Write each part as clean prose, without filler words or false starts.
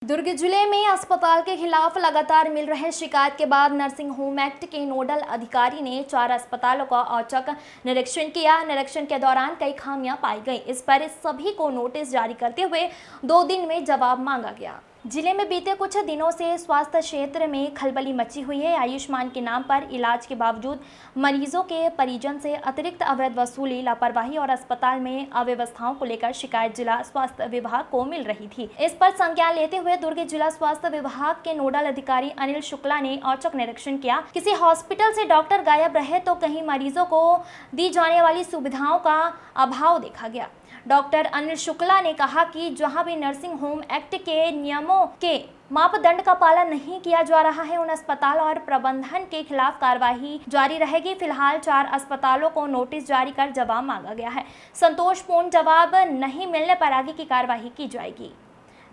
दुर्ग जिले में अस्पताल के खिलाफ लगातार मिल रहे शिकायत के बाद नर्सिंग होम एक्ट के नोडल अधिकारी ने 4 अस्पतालों का औचक निरीक्षण किया। निरीक्षण के दौरान कई खामियां पाई गई। इस पर सभी को नोटिस जारी करते हुए 2 दिन में जवाब मांगा गया। जिले में बीते कुछ दिनों से स्वास्थ्य क्षेत्र में खलबली मची हुई है। आयुष्मान के नाम पर इलाज के बावजूद मरीजों के परिजन से अतिरिक्त अवैध वसूली, लापरवाही और अस्पताल में अव्यवस्थाओं को लेकर शिकायत जिला स्वास्थ्य विभाग को मिल रही थी। इस पर संज्ञान लेते हुए दुर्ग जिला स्वास्थ्य विभाग के नोडल अधिकारी अनिल शुक्ला ने औचक निरीक्षण किया। किसी हॉस्पिटल से डॉक्टर गायब रहे तो कहीं मरीजों को दी जाने वाली सुविधाओं का अभाव देखा गया। डॉक्टर अनिल शुक्ला ने कहा कि जहां भी नर्सिंग होम एक्ट के नियमों के मापदंड का पालन नहीं किया जा रहा है, उन अस्पताल और प्रबंधन के खिलाफ कार्रवाई जारी रहेगी। फिलहाल 4 अस्पतालों को नोटिस जारी कर जवाब मांगा गया है। संतोषपूर्ण जवाब नहीं मिलने पर आगे की कार्रवाई की जाएगी।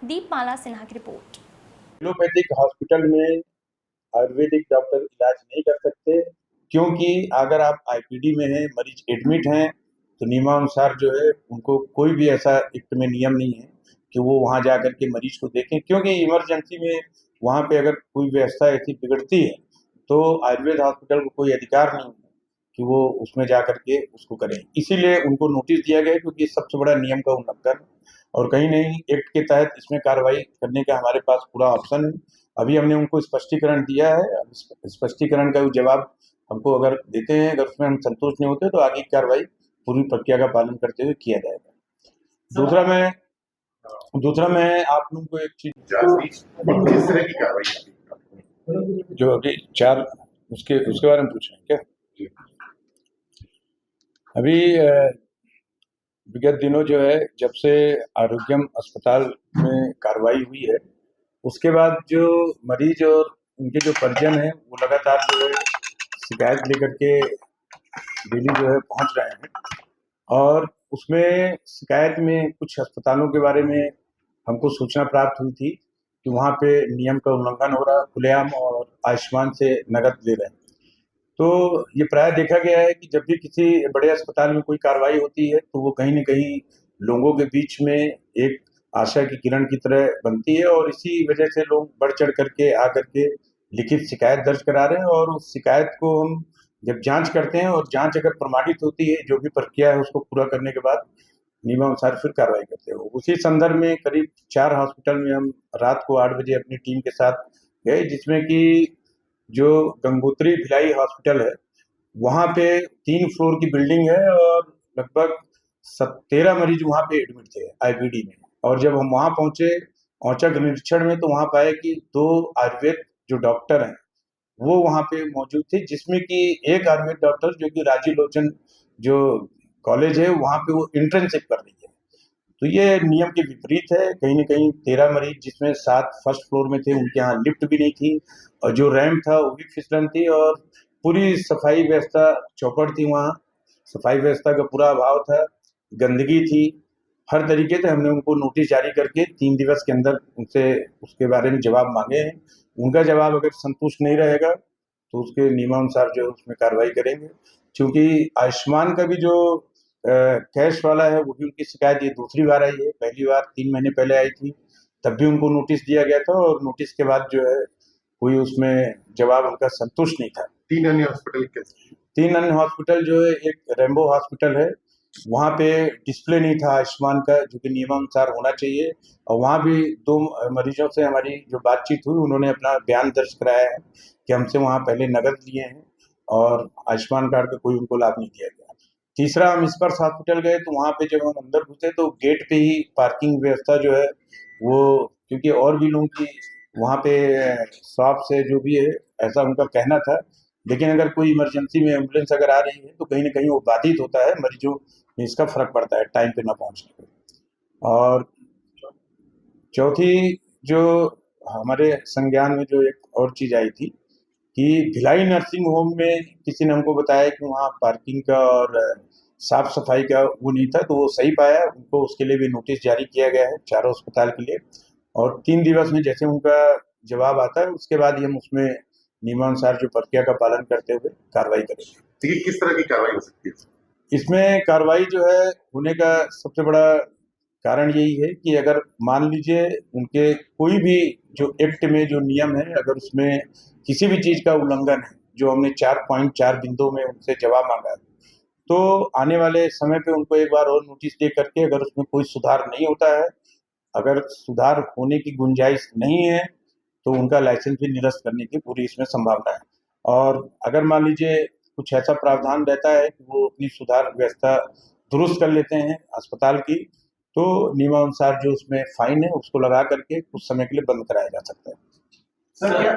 दीपमाला सिन्हा की रिपोर्ट। एलोपैथिक हॉस्पिटल में आयुर्वेदिक डॉक्टर इलाज नहीं कर सकते, क्योंकि अगर आप आईपीडी में हैं, मरीज एडमिट हैं, तो नियमानुसार जो है उनको कोई भी ऐसा एक्ट में नियम नहीं है कि वो वहाँ जा कर के मरीज को देखें, क्योंकि इमरजेंसी में वहाँ पे अगर कोई व्यवस्था ऐसी बिगड़ती है तो आयुर्वेद हॉस्पिटल को कोई अधिकार नहीं है कि वो उसमें जा कर के उसको करें। इसीलिए उनको नोटिस दिया गया है, क्योंकि सबसे बड़ा नियम का उल्लंघन और कहीं नहीं एक्ट के तहत इसमें कार्रवाई करने का हमारे पास पूरा ऑप्शन है। अभी हमने उनको स्पष्टीकरण दिया है। स्पष्टीकरण का जवाब हमको अगर देते हैं, अगर उसमें हम संतुष्ट नहीं होते तो आगे की कार्रवाई पूरी प्रक्रिया का पालन करते हुए किया जाएगा। दूसरा मैं आप लोगों को एक चीज किस तरह की कार्रवाई जो अभी 4 उसके बारे में पूछ रहे हैं क्या? अभी विगत दिनों जो है, जब से आरोग्यम अस्पताल में कार्रवाई हुई है, उसके बाद जो मरीज और उनके जो परिजन हैं वो लगातार जो है शिकायत लेकर के डेली जो है पहुंच रहे हैं। और उसमें शिकायत में कुछ अस्पतालों के बारे में हमको सूचना प्राप्त हुई थी कि वहाँ पे नियम का उल्लंघन हो रहा, खुलेआम और आयुष्मान से नकद ले रहे हैं। तो ये प्राय देखा गया है कि जब भी किसी बड़े अस्पताल में कोई कार्रवाई होती है तो वो कहीं न कहीं लोगों के बीच में एक आशा की किरण की तरह बनती है, और इसी वजह से लोग बढ़ चढ़ करके आकर के लिखित शिकायत दर्ज करा रहे हैं। और उस शिकायत को हम जब जांच करते हैं और जांच अगर प्रमाणित होती है, जो भी प्रक्रिया है उसको पूरा करने के बाद नियमानुसार फिर कार्रवाई करते हैं। उसी संदर्भ में करीब 4 हॉस्पिटल में हम रात को 8 बजे अपनी टीम के साथ गए, जिसमें कि जो गंगोत्री भिलाई हॉस्पिटल है, वहाँ पे 3 फ्लोर की बिल्डिंग है और लगभग 13 मरीज वहाँ पे एडमिट थे आईपीडी में। और जब हम वहाँ पहुंचे औचक निरीक्षण में, तो वहाँ पाए कि 2 आयुर्वेद जो डॉक्टर हैं वो वहाँ पे मौजूद थे, जिसमें कि एक आयुर्वेद डॉक्टर जो कि राजीव लोचन जो कॉलेज है वहाँ पे वो इंटर्नशिप कर रही है। तो ये नियम के विपरीत है। कहीं न कहीं 13 मरीज, जिसमें 7 फर्स्ट फ्लोर में थे, उनके यहाँ लिफ्ट भी नहीं थी और जो रैंप था वो भी फिसलन थी, और पूरी सफाई व्यवस्था चौपट थी। वहाँ सफाई व्यवस्था का पूरा अभाव था, गंदगी थी, हर तरीके से। हमने उनको नोटिस जारी करके 3 दिवस के अंदर उनसे उसके बारे में जवाब मांगे हैं। उनका जवाब अगर संतुष्ट नहीं रहेगा तो उसके नियमानुसार जो है उसमें कार्रवाई करेंगे। क्योंकि आयुष्मान का भी जो कैश वाला है वो भी उनकी शिकायत ये दूसरी बार आई है। पहली बार 3 महीने पहले आई थी, तब भी उनको नोटिस दिया गया था, और नोटिस के बाद जो है कोई उसमें जवाब उनका संतुष्ट नहीं था। 3 अन्य हॉस्पिटल कैसे? 3 अन्य हॉस्पिटल जो है, एक रेम्बो हॉस्पिटल है, वहाँ पे डिस्प्ले नहीं था आयुष्मान का, जो कि नियमानुसार होना चाहिए। और वहाँ भी 2 मरीजों से हमारी जो बातचीत हुई, उन्होंने अपना बयान दर्ज कराया है कि हमसे वहाँ पहले नकद लिए हैं और आयुष्मान कार्ड का कोई उनको लाभ नहीं दिया गया। तीसरा हम स्पर्श हॉस्पिटल गए, तो वहाँ पे जब हम अंदर घुसे तो गेट पे ही पार्किंग व्यवस्था जो है वो, क्योंकि और भी लोगों की वहाँ पे शॉप से जो भी है ऐसा उनका कहना था, लेकिन अगर कोई इमरजेंसी में एम्बुलेंस अगर आ रही है तो कहीं न कहीं वो बाधित होता है, मरीजों में इसका फ़र्क पड़ता है टाइम पे ना पहुँचने पे। और चौथी जो हमारे संज्ञान में जो एक और चीज़ आई थी कि भिलाई नर्सिंग होम में किसी ने हमको बताया कि वहाँ पार्किंग का और साफ सफाई का वो नहीं था, तो वो सही पाया। उनको उसके लिए भी नोटिस जारी किया गया है चारों अस्पताल के लिए, और 3 दिवस में जैसे उनका जवाब आता है उसके बाद ही हम उसमें नियमानुसार जो प्रक्रिया का पालन करते हुए कार्रवाई करेंगे। तो ये किस तरह की कार्रवाई हो सकती है? इसमें कार्रवाई जो है होने का सबसे बड़ा कारण यही है कि अगर मान लीजिए उनके कोई भी जो एक्ट में जो नियम है, अगर उसमें किसी भी चीज का उल्लंघन है, जो हमने 4.4 बिंदुओं में उनसे जवाब मांगा, तो आने वाले समय पे उनको एक बार और नोटिस दे करके अगर उसमें कोई सुधार नहीं होता है, अगर सुधार होने की गुंजाइश नहीं है, तो उनका लाइसेंस भी निरस्त करने की पूरी इसमें संभावना है। और अगर मान लीजिए कुछ ऐसा प्रावधान रहता है कि वो अपनी सुधार व्यवस्था दुरुस्त कर लेते हैं अस्पताल की, तो नियमानुसार जो उसमें फाइन है उसको लगा करके कुछ समय के लिए बंद कराया जा सकता है। सर क्या